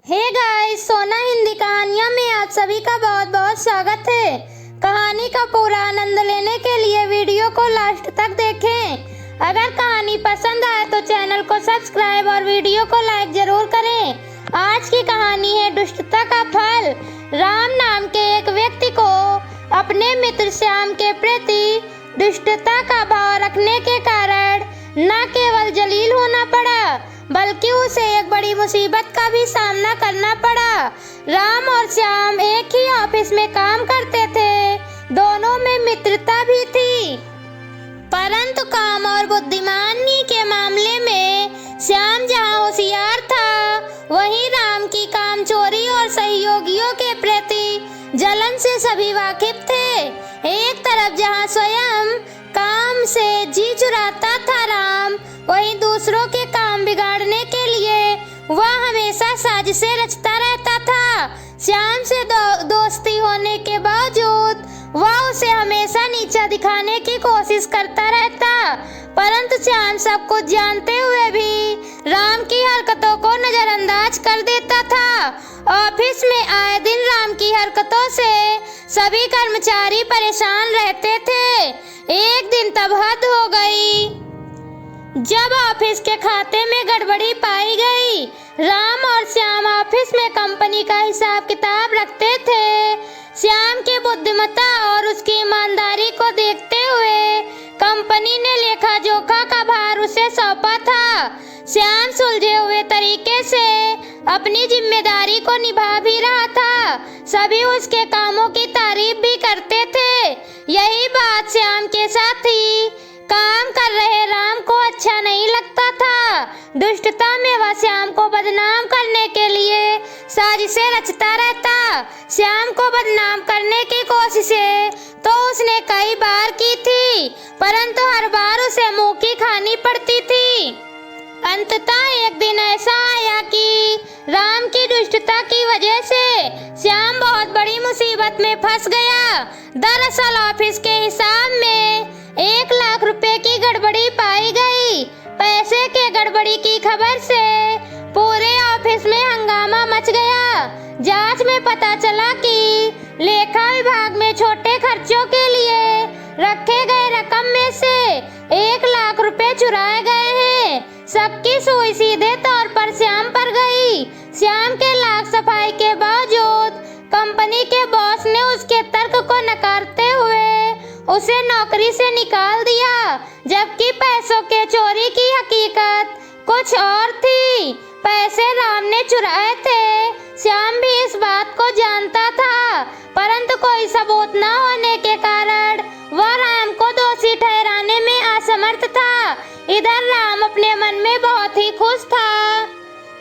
Hey guys, सोना हिंदी कहानियों में आप सभी का बहुत बहुत स्वागत है। कहानी का पूरा आनंद लेने के लिए वीडियो को लास्ट तक देखें। अगर कहानी पसंद आए तो चैनल को सब्सक्राइब और वीडियो को लाइक जरूर करें। आज की कहानी है दुष्टता का फल। राम नाम के एक व्यक्ति को अपने मित्र श्याम के प्रति दुष्टता का भाव रखने के कारण न केवल जलील होना पड़ा बल्कि उसे एक बड़ी मुसीबत का भी सामना करना पड़ा। राम और श्याम एक ही ऑफिस में काम करते थे, दोनों में मित्रता भी थी, परंतु काम और बुद्धिमानी के मामले में श्याम जहां होशियार था, वहीं राम की कामचोरी और सहयोगियों के प्रति जलन से सभी वाकिफ थे। एक तरफ जहां स्वयं काम से जी चुराता था राम, वहीं दूसरों के काम बिगाड़ने के लिए वह हमेशा साजिशें रचता रहता था। श्याम से दोस्ती होने के बावजूद वह उसे हमेशा नीचा दिखाने की कोशिश करता रहता, परंतु श्याम सब कुछ जानते हुए भी राम की हरकतों को नजरअंदाज कर देता था। ऑफिस में आए दिन राम की हरकतों से सभी कर्मचारी परेशान रहते थे। एक दिन तब हद हो गई जब ऑफिस के खाते में गड़बड़ी पाई गई। राम और श्याम ऑफिस में कंपनी का हिसाब किताब रखते थे। श्याम की बुद्धिमत्ता और उसकी ईमानदारी को देखते हुए कंपनी ने लेखा जोखा का भार उसे सौंपा था। श्याम सुलझे हुए तरीके से अपनी जिम्मेदारी को निभा भी रहा था। सभी उसके कामों की तारीफ भी करते थे। यही बात श्याम के साथी काम कर रहे राम को अच्छा नहीं लगता था। दुष्टता में वह श्याम को बदनाम करने के लिए साजिशें रचता रहता। श्याम को बदनाम करने की कोशिशें तो उसने कई बार की थी, परंतु हर बार उसे मुंह की खानी पड़ती थी। अंततः एक दिन ऐसा आया कि राम की दुष्टता की वजह से श्याम बहुत बड़ी मुसीबत में फंस गया। दरअसल ऑफिस के हिसाब में 1 लाख रुपए की गड़बड़ी पाई गई। पैसे के गड़बड़ी की खबर से पूरे ऑफिस में हंगामा मच गया। जांच में पता चला कि लेखा विभाग में छोटे खर्चों के लिए रखे गए रकम में से 1 लाख रुपए चुराए गए हैं। सबकी सुई सीधे तौर पर श्याम पर गई। श्याम के लाख सफाई के बावजूद कंपनी के बॉस ने उसके तर्क को नकारते हुए उसे नौकरी से निकाल दिया, जबकि पैसों के चोरी की हकीकत कुछ और थी। पैसे राम ने चुराए थे। श्याम भी इस बात को जानता था, परंतु कोई सबूत न होने के कारण वह राम को दोषी ठहराने में असमर्थ था। इधर राम अपने मन में बहुत ही खुश था।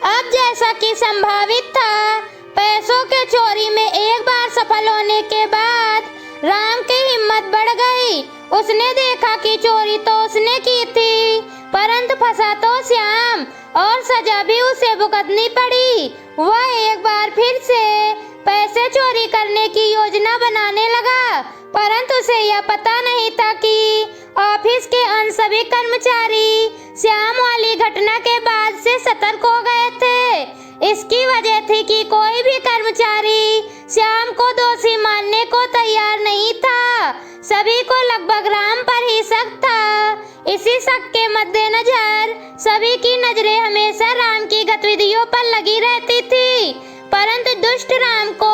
अब जैसा कि संभावित था, पैसों के चोरी में एक बार सफल होने के बाद राम की हिम्मत बढ़ गई। उसने देखा कि चोरी तो उसने की थी, परंतु फंसा तो श्याम और सजा भी उसे भुगतनी पड़ी। वह एक बार फिर से पैसे चोरी करने की योजना बनाने लगा, परंतु उसे यह पता नहीं था कि ऑफिस के अन्य सभी कर्मचारी श्याम वाली घटना के बाद से सतर्क हो गए थे। इसकी वजह थी कि कोई भी कर्मचारी श्याम को दोषी मानने को तैयार नहीं था। सभी को लगभग राम पर ही शक था। इसी शक के मद्देनजर सभी की नजरें हमेशा राम की गतिविधियों पर लगी रहती थी, परंतु दुष्ट राम को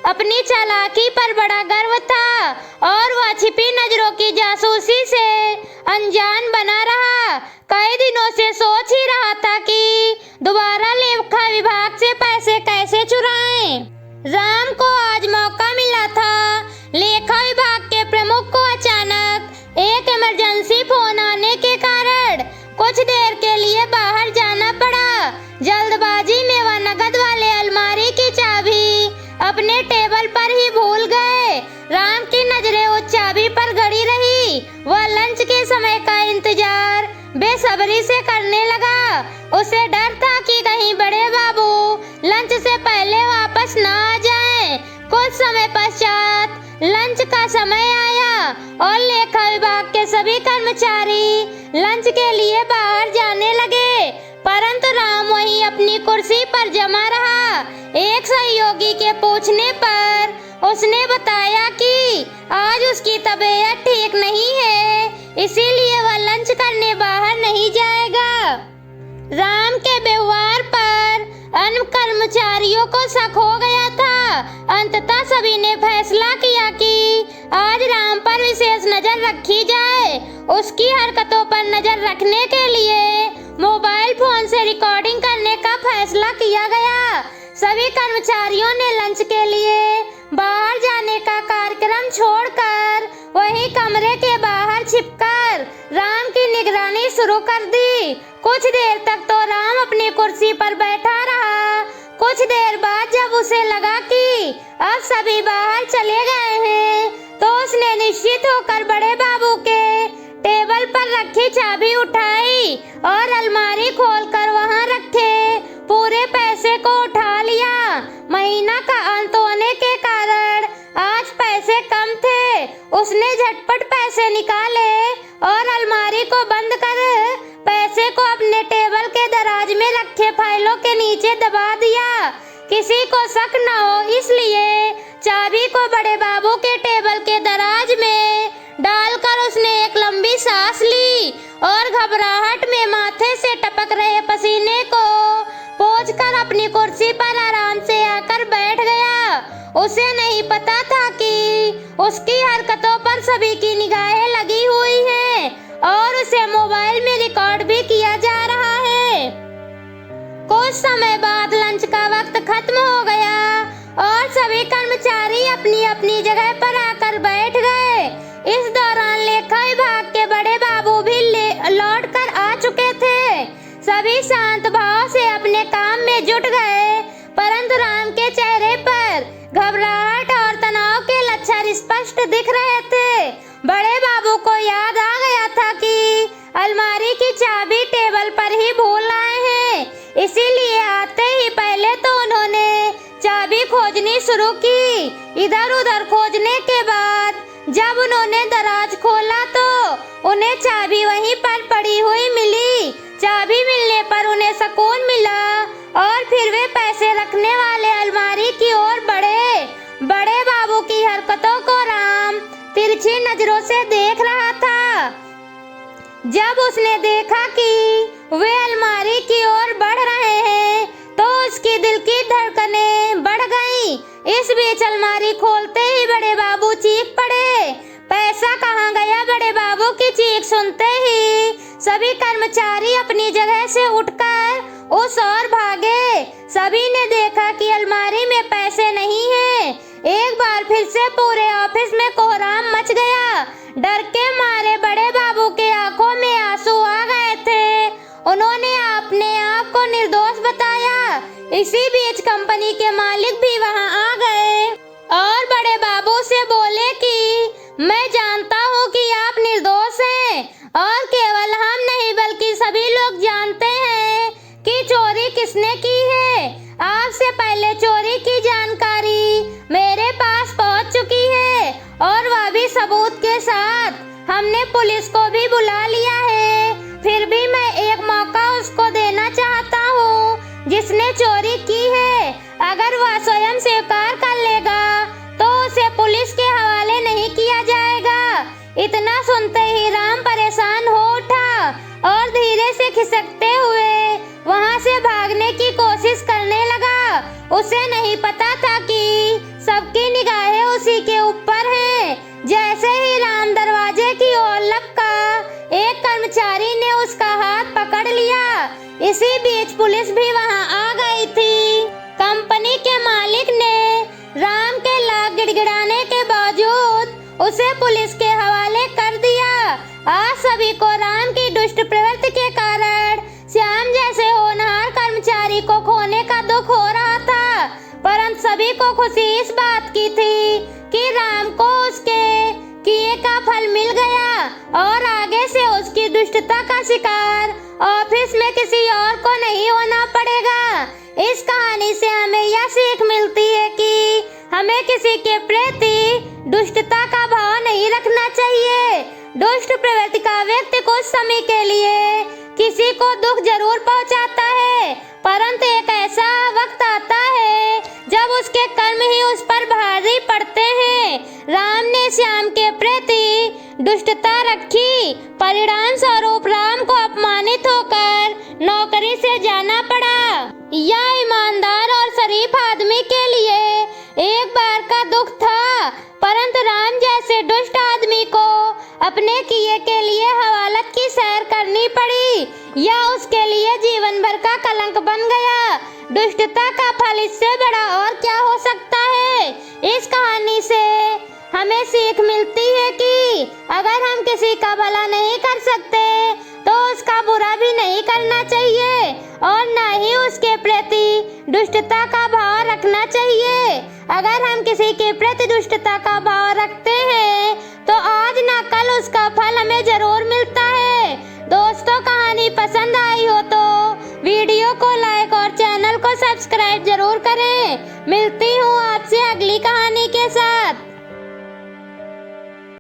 अपनी चालाकी पर बड़ा गर्व था और वह छिपी नजरों की जासूसी से अनजान बना रहा। कई दिनों से सोच ही रहा था कि दोबारा लेखा विभाग से पैसे कैसे चुराएं। राम को आज मौका मिला था। लेखा विभाग के प्रमुख को अचानक एक इमरजेंसी फोन आने के कारण कुछ देर के लिए बाहर जाना पड़ा। जल्दबाजी में वह नकद वाले अलमारी की चाबी अपने टेबल पर ही भूल गए। राम की नजरें उस चाबी पर गड़ी रही। वह लंच के समय का इंतजार बेसब्री से करने लगा। उसे डर था कि कहीं बड़े बाबू लंच से पहले वापस न आ जाएं। कुछ समय पश्चात लंच का समय आया और लेखा विभाग के सभी कर्मचारी लंच के लिए बाहर जाने लगे, परंतु राम वहीं अपनी कुर्सी पर जमा रहा। एक सहयोगी के पूछने पर उसने बताया कि आज उसकी तबीयत ठीक नहीं है, इसीलिए वह लंच करने बाहर नहीं जाएगा। राम के व्यवहार पर अन्य कर्मचारियों को शक हो गया था। अंततः सभी ने फैसला किया कि आज राम पर विशेष नजर रखी जाए। उसकी हरकतों पर नजर रखने के लिए मोबाइल फोन से रिकॉर्डिंग करने का फैसला किया गया। सभी कर्मचारियों ने लंच के लिए बाहर जाने का कार्यक्रम छोड़कर वही कमरे के बाहर छिपकर राम की निगरानी शुरू कर दी। कुछ देर तक तो राम अपनी कुर्सी पर बैठा रहा। कुछ देर बाद जब उसे लगा कि अब सभी बाहर चले गए हैं, तो उसने निश्चित होकर बड़े बाबू के टेबल पर रखी चाबी उठाई और अलमारी खोलकर वहां रखे पूरे पैसे को उठा लिया। महीना का अंत होने के कारण आज पैसे कम थे। उसने झटपट पैसे निकाले और अलमारी को बंद कर पैसे को अपने टेबल के दराज में रखे फाइलों के नीचे दबा दिया। किसी को शक न हो इसलिए चाबी को बड़े बाबू के टेबल के दराज में डालकर उसने एक लंबी सांस ली और घबराहट में माथे से टपक रहे पसीने को पोंछकर अपनी कुर्सी पर आराम से आकर बैठ गया। उसे नहीं पता था कि उसकी हरकतों पर सभी की निगाहें लगी हुई हैं और उसे मोबाइल में रिकॉर्ड भी किया जा रहा है। कुछ समय बाद लंच का वक्त खत्म हो गया और सभी कर्मचारी अपनी अपनी जगह पर आकर बैठ गए। इस दौरान लेखा विभाग के बड़े बाबू भी लौट कर आ चुके थे। सभी शांत भाव से अपने काम में जुट गए, परंतु राम के चेहरे पर घबराहट और तनाव के लक्षण स्पष्ट दिख रहे थे। बड़े बाबू को याद आ गया था कि अलमारी की चाबी टेबल पर ही भूल आए हैं, इसीलिए आते ही पहले तो उन्होंने चाबी खोजनी शुरू की। इधर उधर खोजने के बाद जब उन्होंने दराज खोला तो उन्हें चाबी वहीं पर पड़ी हुई मिली। चाबी मिलने पर उन्हें सुकून मिला और फिर वे पैसे रखने वाले अलमारी की ओर बढ़े। बड़े बाबू की हरकतों को राम तिरछी नजरों से देख रहा था। जब उसने देखा कि वे अलमारी की ओर बढ़ रहे हैं तो उसकी दिल की धड़कनें बढ़ गईं। इस बीच अलमारी खोलते ही बड़े बाबू चीख पड़े। पैसा कहाँ गया? बड़े बाबू की चीख सुनते ही सभी कर्मचारी अपनी जगह से उठकर उस ओर भागे। सभी ने देखा कि अलमारी में पैसे नहीं हैं। एक बार फिर से पूरे ऑफिस में कोहराम मच गया। डर के मारे बड़े बाबू के आंखों में आंसू आ गए थे। उन्होंने अपने आप को निर्दोष बताया। इसी बीच कंपनी के मालिक भी वहां आ गए और बड़े बाबू से बोले कि मैं जानता हूं कि आप निर्दोष हैं और केवल हम नहीं बल्कि सभी लोग जानते हैं कि चोरी किसने की है। आपसे पहले चोरी की जानकारी मेरे पास पहुंच चुकी है और वह भी सबूत के साथ। हमने पुलिस को भी बुला लिया है। फिर भी मैं एक मौका उसको देना चाहता हूँ जिसने चोरी की है। अगर वह स्वयं स्वीकार कर लेगा तो उसे पुलिस के हवाले नहीं किया जाएगा। इतना सुनते ही राम परेशान हो उठा और धीरे से खिसकते हुए वहां से भागने की कोशिश करने लगा। उसे नहीं पता था कि सबकी निगाहें उसी के ऊपर हैं। जैसे ही राम दरवाजे की ओर लपका, एक कर्मचारी ने उसका हाथ पकड़ लिया। इसी बीच पुलिस भी वहां आ गई थी। कंपनी के मालिक ने राम के लाख गिड़गिड़ाने के बावजूद उसे पुलिस के हवाले कर दिया। आज सभी को राम की दुष्ट प्रवृत्ति के कारण श्याम जैसे होनहार कर्मचारी को खोने का दुख हो रहा था, परंतु सभी को खुशी इस बात की थी कि राम को उसके किए का फल मिल गया और आगे से उसकी दुष्टता का शिकार ऑफिस में किसी और को नहीं होना पड़ेगा। इस कहानी से हमें यह सीख मिलती है कि हमें किसी के प्रति दुष्टता का भाव नहीं रखना चाहिए। दुष्ट प्रवृत्ति का व्यक्ति कुछ समय के लिए किसी को दुख जरूर पहुंचाता है, परंतु एक ऐसा वक्त आता है कर्म ही उस पर भारी पड़ते हैं। राम ने श्याम के प्रति दुष्टता रखी, परिणाम स्वरूप राम को अपमानित होकर नौकरी से जाना पड़ा। यह ईमानदार और शरीफ आदमी के लिए एक बार का दुख था, परंतु राम जैसे दुष्ट आदमी को अपने किए के लिए हवालत की सैर करनी पड़ी। यह उसके लिए जीवन भर का कलंक बन गया। दुष्टता का फल इससे बड़ा और क्या हो सकता है। इस कहानी से हमें सीख मिलती है कि अगर हम किसी का भला नहीं कर सकते तो उसका बुरा भी नहीं करना चाहिए और न ही उसके प्रति दुष्टता का भाव रखना चाहिए। अगर हम किसी के प्रति दुष्टता का भाव रखते हैं तो आज ना कल उसका फल हमें जरूर मिलता है। दोस्तों, कहानी पसंद आई हो तो वीडियो को लाइक और चैनल को सब्सक्राइब जरूर करें। मिलती हूँ आपसे अगली कहानी के साथ।